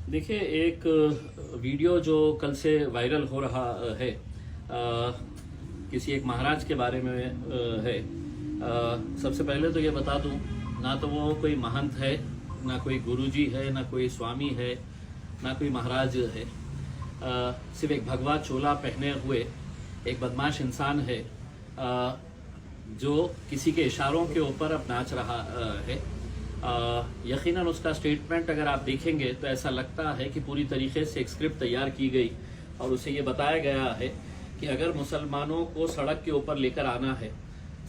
देखिए, एक वीडियो जो कल से वायरल हो रहा है, किसी एक महाराज के बारे में है। सबसे पहले तो ये बता दूं, ना तो वो कोई महंत है, ना कोई गुरुजी है, ना कोई स्वामी है, ना कोई महाराज है। सिर्फ एक भगवा चोला पहने हुए एक बदमाश इंसान है, जो किसी के इशारों के ऊपर अब नाच रहा है। यकीनन उसका स्टेटमेंट अगर आप देखेंगे तो ऐसा लगता है कि पूरी तरीके से एक स्क्रिप्ट तैयार की गई और उसे ये बताया गया है कि अगर मुसलमानों को सड़क के ऊपर लेकर आना है,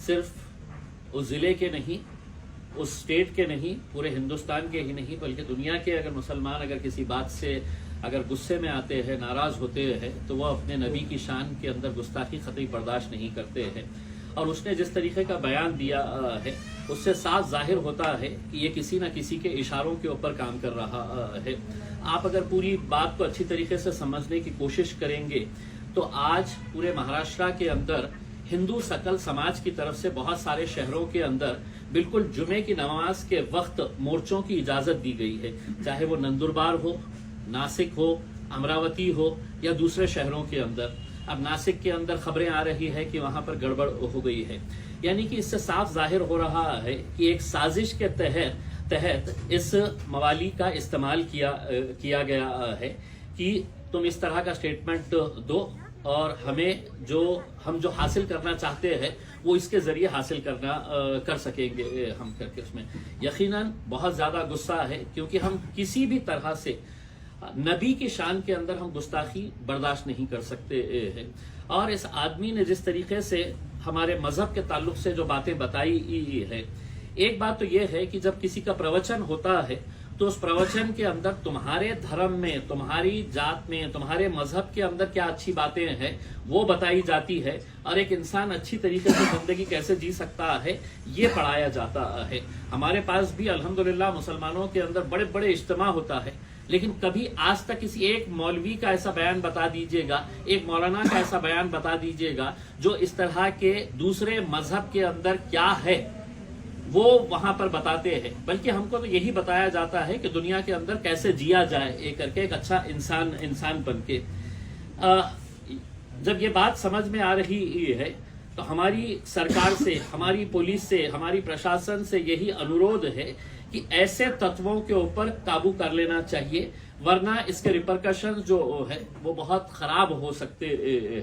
सिर्फ उस ज़िले के नहीं, उस स्टेट के नहीं, पूरे हिंदुस्तान के ही नहीं, बल्कि दुनिया के अगर मुसलमान अगर किसी बात से अगर गुस्से में आते हैं, नाराज़ होते हैं, तो वह अपने नबी की शान के अंदर गुस्ताखी कतई बर्दाश्त नहीं करते हैं। और उसने जिस तरीके का बयान दिया है, उससे साफ जाहिर होता है कि ये किसी न किसी के इशारों के ऊपर काम कर रहा है। आप अगर पूरी बात को अच्छी तरीके से समझने की कोशिश करेंगे तो आज पूरे महाराष्ट्र के अंदर हिंदू सकल समाज की तरफ से बहुत सारे शहरों के अंदर बिल्कुल जुमे की नमाज के वक्त मोर्चों की इजाजत दी गई है, चाहे वो नंदुरबार हो, नासिक हो, अमरावती हो या दूसरे शहरों के अंदर। अब नासिक के अंदर खबरें आ रही है कि वहां पर गड़बड़ हो गई है, यानी कि इससे साफ जाहिर हो रहा है कि एक साजिश के तहत इस मवाली का इस्तेमाल किया गया है कि तुम इस तरह का स्टेटमेंट दो और हम जो हासिल करना चाहते हैं वो इसके जरिए हासिल कर सकेंगे हम करके। उसमें यकीनन बहुत ज्यादा गुस्सा है, क्योंकि हम किसी भी तरह से नबी की शान के अंदर हम गुस्ताखी बर्दाश्त नहीं कर सकते हैं। और इस आदमी ने जिस तरीके से हमारे मजहब के ताल्लुक से जो बातें बताई है, एक बात तो यह है कि जब किसी का प्रवचन होता है तो उस प्रवचन के अंदर तुम्हारे धर्म में, तुम्हारी जात में, तुम्हारे मजहब के अंदर क्या अच्छी बातें हैं वो बताई जाती है, और एक इंसान अच्छी तरीके से जिंदगी कैसे जी सकता है ये पढ़ाया जाता है। हमारे पास भी अल्हम्दुलिल्लाह मुसलमानों के अंदर बड़े बड़े इज्तिमा होता है, लेकिन कभी आज तक किसी एक मौलवी का ऐसा बयान बता दीजिएगा, एक मौलाना का ऐसा बयान बता दीजिएगा जो इस तरह के दूसरे मजहब के अंदर क्या है वो वहां पर बताते हैं। बल्कि हमको तो यही बताया जाता है कि दुनिया के अंदर कैसे जिया जाए, एक करके एक अच्छा इंसान बन के। जब ये बात समझ में आ रही है तो हमारी सरकार से, हमारी पुलिस से, हमारी प्रशासन से यही अनुरोध है कि ऐसे तत्वों के ऊपर काबू कर लेना चाहिए, वरना इसके रिपरकशन जो है वो बहुत खराब हो सकते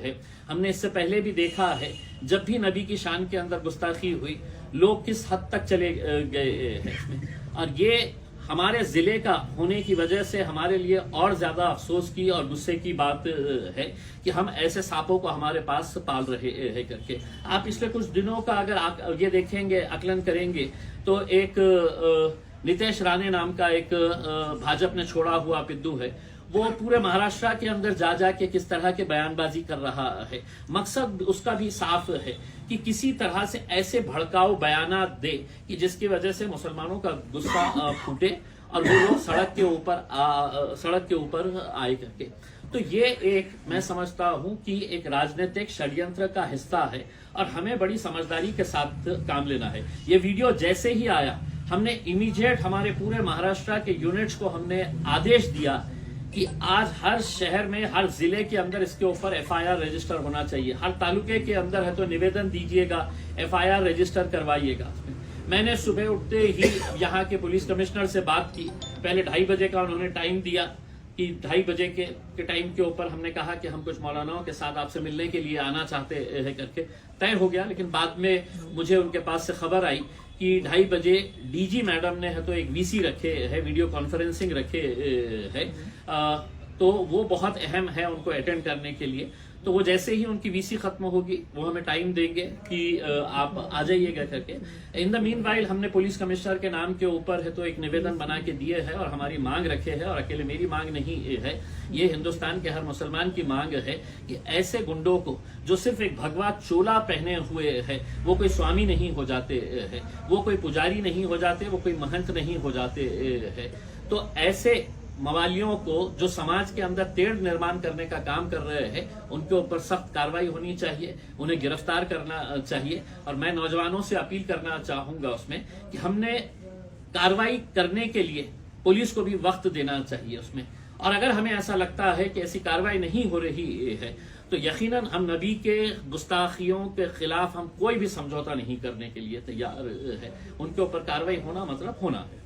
हैं। हमने इससे पहले भी देखा है, जब भी नबी की शान के अंदर गुस्ताखी हुई, लोग किस हद तक चले गए हैं इसमें। और ये हमारे जिले का होने की वजह से हमारे लिए और ज्यादा अफसोस की और गुस्से की बात है कि हम ऐसे सांपों को हमारे पास पाल रहे हैं करके। आप पिछले कुछ दिनों का अगर आप ये देखेंगे, आकलन करेंगे, तो एक नितेश राणे नाम का एक भाजपा ने छोड़ा हुआ पिद्दू है, वो पूरे महाराष्ट्र के अंदर जा के किस तरह के बयानबाजी कर रहा है। मकसद उसका भी साफ है कि किसी तरह से ऐसे भड़काऊ बयानात दे कि जिसकी वजह से मुसलमानों का गुस्सा फूटे और वो लोग सड़क के ऊपर आए करके। तो ये एक, मैं समझता हूं कि एक राजनीतिक षड्यंत्र का हिस्सा है और हमें बड़ी समझदारी के साथ काम लेना है। ये वीडियो जैसे ही आया, हमने इमीडिएट हमारे पूरे महाराष्ट्र के यूनिट्स को हमने आदेश दिया कि आज हर शहर में, हर जिले के अंदर इसके ऊपर एफआईआर रजिस्टर होना चाहिए। हर तालुके के अंदर है तो निवेदन दीजिएगा, एफआईआर रजिस्टर करवाइएगा। मैंने सुबह उठते ही यहाँ के पुलिस कमिश्नर से बात की। पहले 2:30 बजे का उन्होंने टाइम दिया कि 2:30 बजे के टाइम के ऊपर हमने कहा कि हम कुछ मौलानाओं के साथ आपसे मिलने के लिए आना चाहते हैं करके। तय हो गया, लेकिन बाद में मुझे उनके पास से खबर आई कि 2:30 बजे डीजी मैडम ने है तो एक वीसी रखे है, वीडियो कॉन्फ्रेंसिंग रखे है, तो वो बहुत अहम है उनको अटेंड करने के लिए। तो वो जैसे ही उनकी वीसी खत्म होगी वो हमें टाइम देंगे कि आप आ जाइएगा करके। इन द मीन वाइल हमने पुलिस कमिश्नर के नाम के ऊपर है तो एक निवेदन बना के दिए है और हमारी मांग रखे है, और अकेले मेरी मांग नहीं है, ये हिंदुस्तान के हर मुसलमान की मांग है कि ऐसे गुंडों को जो सिर्फ एक भगवा चोला पहने हुए है, वो कोई स्वामी नहीं हो जाते है, वो कोई पुजारी नहीं हो जाते, वो कोई महंत नहीं हो जाते है, तो ऐसे मवालियों को जो समाज के अंदर तेढ़ निर्माण करने का काम कर रहे हैं उनके ऊपर सख्त कार्रवाई होनी चाहिए, उन्हें गिरफ्तार करना चाहिए। और मैं नौजवानों से अपील करना चाहूंगा उसमें कि हमने कार्रवाई करने के लिए पुलिस को भी वक्त देना चाहिए उसमें। और अगर हमें ऐसा लगता है कि ऐसी कार्रवाई नहीं हो रही है तो यकीनन हम नबी के गुस्ताखियों के खिलाफ हम कोई भी समझौता नहीं करने के लिए तैयार है। उनके ऊपर कार्रवाई होना मतलब होना है।